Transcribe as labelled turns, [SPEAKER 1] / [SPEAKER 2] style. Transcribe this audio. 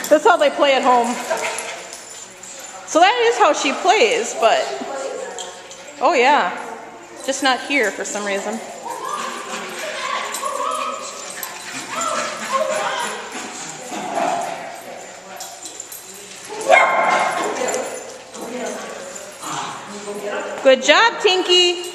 [SPEAKER 1] That's how they play at home. So that is how she plays, but... Oh yeah. Just not here for some reason. Good job, Tinky.